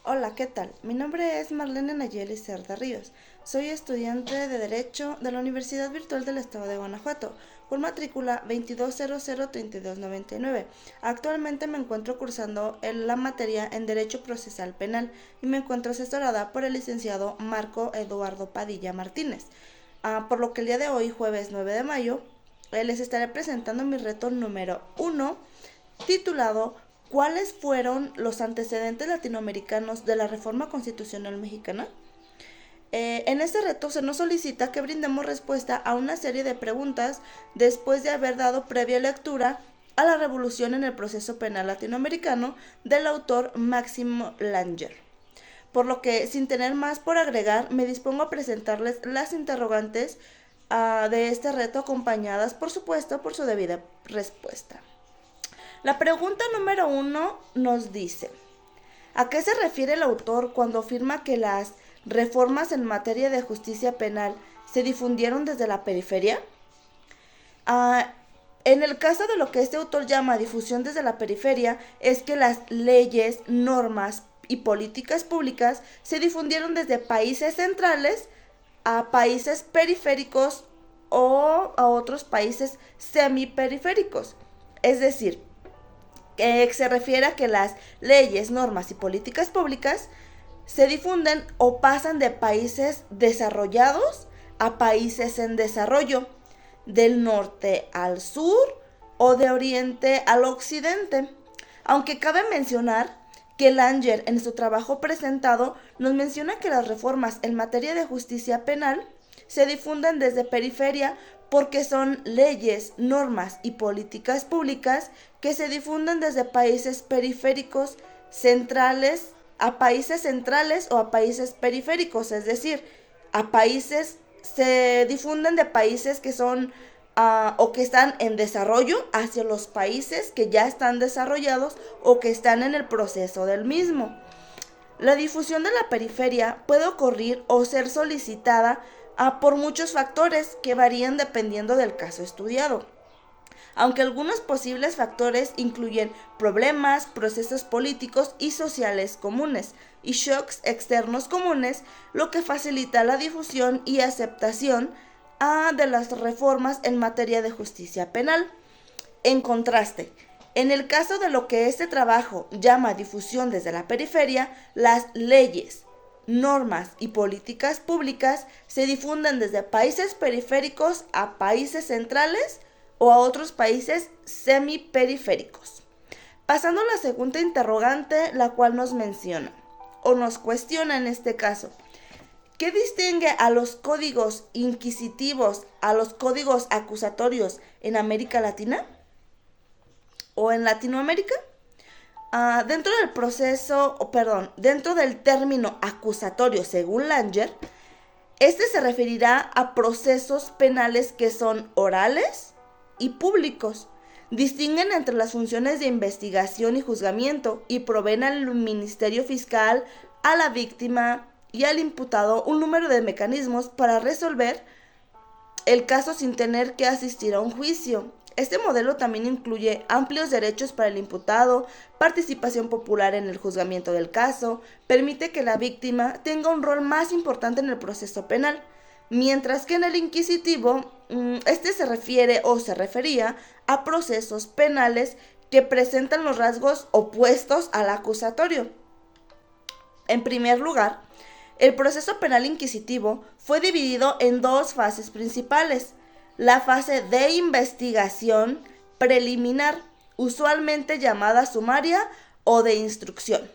Hola, ¿qué tal? Mi nombre es Marlene Nayeli Cerda Ríos. Soy estudiante de Derecho de la Universidad Virtual del Estado de Guanajuato, con matrícula 22003299. Actualmente me encuentro cursando la materia en Derecho Procesal Penal y me encuentro asesorada por el licenciado Marco Eduardo Padilla Martínez. Por lo que el día de hoy, jueves 9 de mayo, les estaré presentando mi reto número uno, titulado ¿Cuáles fueron los antecedentes latinoamericanos de la reforma constitucional mexicana? En este reto se nos solicita que brindemos respuesta a una serie de preguntas después de haber dado previa lectura a la revolución en el proceso penal latinoamericano del autor Máximo Langer. Por lo que, sin tener más por agregar, me dispongo a presentarles las interrogantes de este reto, acompañadas, por supuesto, por su debida respuesta. La pregunta número uno nos dice: ¿a qué se refiere el autor cuando afirma que las reformas en materia de justicia penal se difundieron desde la periferia? Ah, en el caso de lo que este autor llama difusión desde la periferia, es que las leyes, normas y políticas públicas se difundieron desde países centrales a países periféricos o a otros países semiperiféricos. Es decir, que se refiere a que las leyes, normas y políticas públicas se difunden o pasan de países desarrollados a países en desarrollo, del norte al sur o de oriente al occidente. Aunque cabe mencionar que Langer, en su trabajo presentado, nos menciona que las reformas en materia de justicia penal se difunden desde periferia porque son leyes, normas y políticas públicas que se difunden desde países periféricos centrales a países centrales o a países periféricos, es decir, a países, se difunden de países que son o que están en desarrollo hacia los países que ya están desarrollados o que están en el proceso del mismo. La difusión de la periferia puede ocurrir o ser solicitada por muchos factores que varían dependiendo del caso estudiado, aunque algunos posibles factores incluyen problemas, procesos políticos y sociales comunes y shocks externos comunes, lo que facilita la difusión y aceptación de las reformas en materia de justicia penal. En contraste, en el caso de lo que este trabajo llama difusión desde la periferia, las leyes, normas y políticas públicas se difunden desde países periféricos a países centrales o a otros países semiperiféricos. Pasando a la segunda interrogante, la cual nos menciona, o nos cuestiona en este caso: ¿qué distingue a los códigos inquisitivos a los códigos acusatorios en América Latina o en Latinoamérica? Dentro del proceso, dentro del término acusatorio, según Langer, este se referirá a procesos penales que son orales y públicos. Distinguen entre las funciones de investigación y juzgamiento y proveen al Ministerio Fiscal, a la víctima y al imputado un número de mecanismos para resolver el caso sin tener que asistir a un juicio. Este modelo también incluye amplios derechos para el imputado, participación popular en el juzgamiento del caso, permite que la víctima tenga un rol más importante en el proceso penal, mientras que en el inquisitivo, este se refiere o se refería a procesos penales que presentan los rasgos opuestos al acusatorio. En primer lugar, el proceso penal inquisitivo fue dividido en dos fases principales: la fase de investigación preliminar, usualmente llamada sumaria o de instrucción,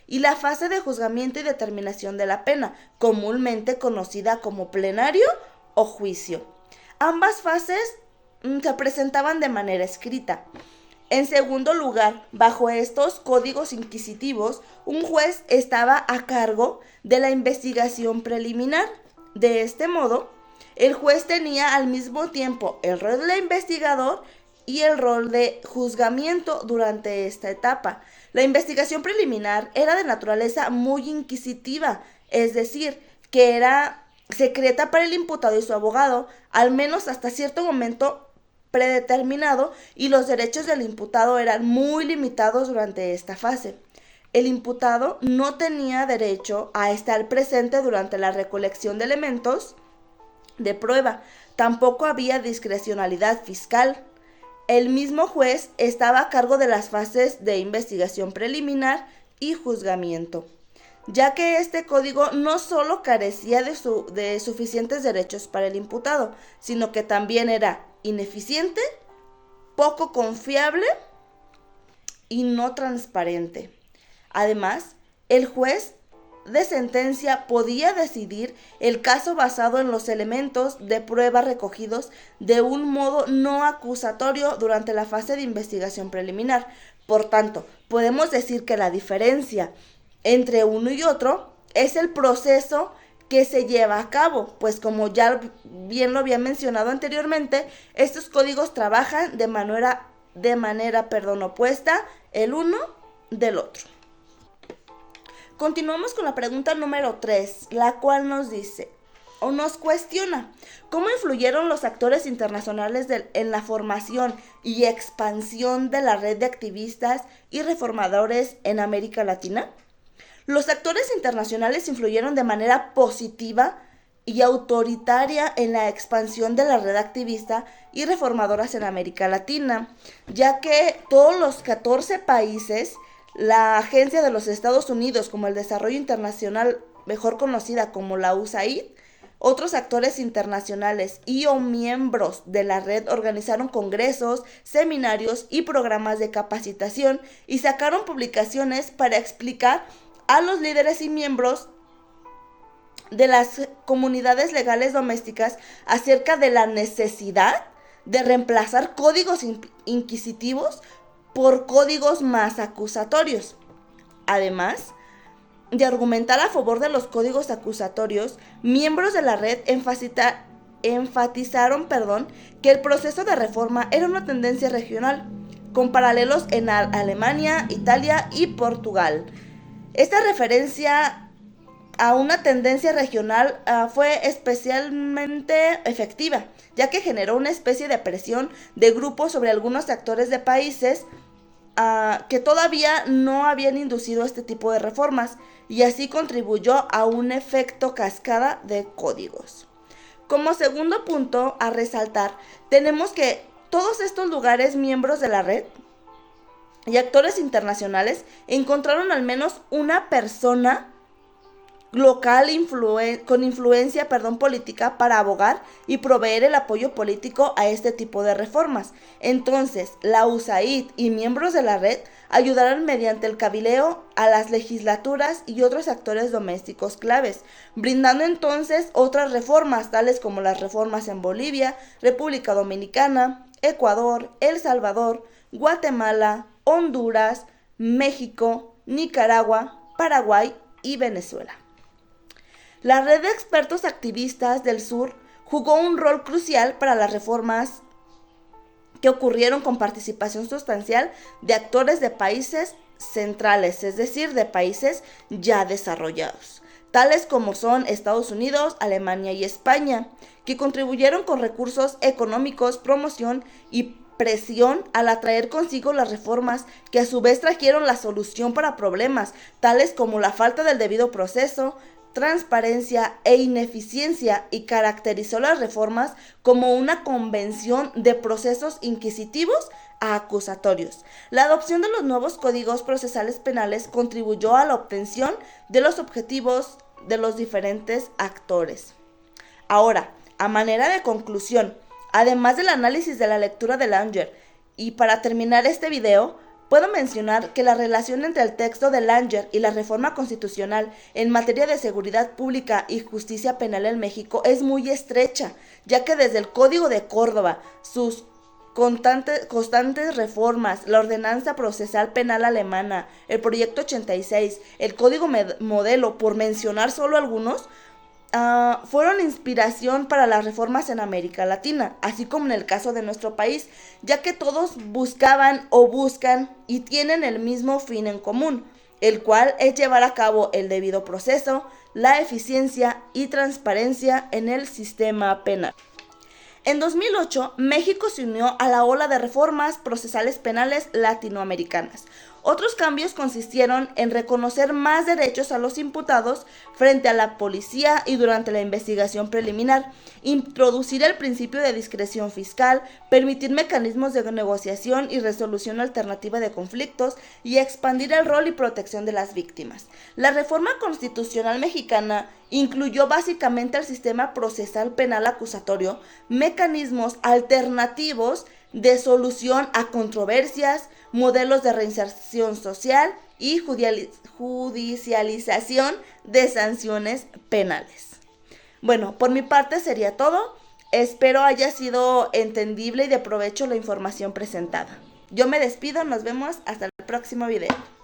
y la fase de juzgamiento y determinación de la pena, comúnmente conocida como plenario o juicio. Ambas fases se presentaban de manera escrita. En segundo lugar, bajo estos códigos inquisitivos, un juez estaba a cargo de la investigación preliminar. De este modo, el juez tenía al mismo tiempo el rol de investigador y el rol de juzgamiento durante esta etapa. La investigación preliminar era de naturaleza muy inquisitiva, es decir, que era secreta para el imputado y su abogado, al menos hasta cierto momento predeterminado, y los derechos del imputado eran muy limitados durante esta fase. el imputado no tenía derecho a estar presente durante la recolección de elementos de prueba. Tampoco había discrecionalidad fiscal. El mismo juez estaba a cargo de las fases de investigación preliminar y juzgamiento, ya que este código no solo carecía de suficientes derechos para el imputado, sino que también era ineficiente, poco confiable y no transparente. Además, el juez de sentencia podía decidir el caso basado en los elementos de prueba recogidos de un modo no acusatorio durante la fase de investigación preliminar. Por tanto, podemos decir que la diferencia entre uno y otro es el proceso que se lleva a cabo, pues como ya bien lo había mencionado anteriormente, estos códigos trabajan de manera opuesta el uno del otro. Continuamos con la pregunta número 3, la cual nos dice o nos cuestiona cómo influyeron los actores internacionales en la formación y expansión de la red de activistas y reformadores en América Latina. Los actores internacionales influyeron de manera positiva y autoritaria en la expansión de la red activista y reformadoras en América Latina, ya que todos los 14 países, la Agencia de los Estados Unidos como el Desarrollo Internacional, mejor conocida como la USAID, otros actores internacionales y o miembros de la red organizaron congresos, seminarios y programas de capacitación y sacaron publicaciones para explicar a los líderes y miembros de las comunidades legales domésticas acerca de la necesidad de reemplazar códigos inquisitivos por códigos más acusatorios. Además de argumentar a favor de los códigos acusatorios, miembros de la red enfatizaron que el proceso de reforma era una tendencia regional, con paralelos en Alemania, Italia y Portugal. Esta referencia a una tendencia regional fue especialmente efectiva, ya que generó una especie de presión de grupos sobre algunos actores de países que todavía no habían inducido este tipo de reformas, y así contribuyó a un efecto cascada de códigos. Como segundo punto a resaltar, tenemos que todos estos lugares miembros de la red y actores internacionales encontraron al menos una persona local con influencia política para abogar y proveer el apoyo político a este tipo de reformas. Entonces, la USAID y miembros de la red ayudaron mediante el cabileo a las legislaturas y otros actores domésticos claves, brindando entonces otras reformas, tales como las reformas en Bolivia, República Dominicana, Ecuador, El Salvador, Guatemala, Honduras, México, Nicaragua, Paraguay y Venezuela. La red de expertos activistas del sur jugó un rol crucial para las reformas que ocurrieron con participación sustancial de actores de países centrales, es decir, de países ya desarrollados, tales como son Estados Unidos, Alemania y España, que contribuyeron con recursos económicos, promoción y presión al atraer consigo las reformas que a su vez trajeron la solución para problemas, tales como la falta del debido proceso, transparencia e ineficiencia, y caracterizó las reformas como una convención de procesos inquisitivos a acusatorios. La adopción de los nuevos códigos procesales penales contribuyó a la obtención de los objetivos de los diferentes actores. Ahora, a manera de conclusión, además del análisis de la lectura de Langer, y para terminar este video, puedo mencionar que la relación entre el texto de Langer y la reforma constitucional en materia de seguridad pública y justicia penal en México es muy estrecha, ya que desde el Código de Córdoba, sus constantes reformas, la ordenanza procesal penal alemana, el proyecto 86, el Código Modelo, por mencionar solo algunos, fueron inspiración para las reformas en América Latina, así como en el caso de nuestro país, ya que todos buscaban o buscan y tienen el mismo fin en común, el cual es llevar a cabo el debido proceso, la eficiencia y transparencia en el sistema penal. En 2008, México se unió a la ola de reformas procesales penales latinoamericanas, Otros cambios consistieron en reconocer más derechos a los imputados frente a la policía y durante la investigación preliminar, introducir el principio de discreción fiscal, permitir mecanismos de negociación y resolución alternativa de conflictos y expandir el rol y protección de las víctimas. La reforma constitucional mexicana incluyó básicamente al sistema procesal penal acusatorio mecanismos alternativos de solución a controversias, modelos de reinserción social y judicialización de sanciones penales. Bueno, por mi parte sería todo. Espero haya sido entendible y de provecho la información presentada. Yo me despido, nos vemos hasta el próximo video.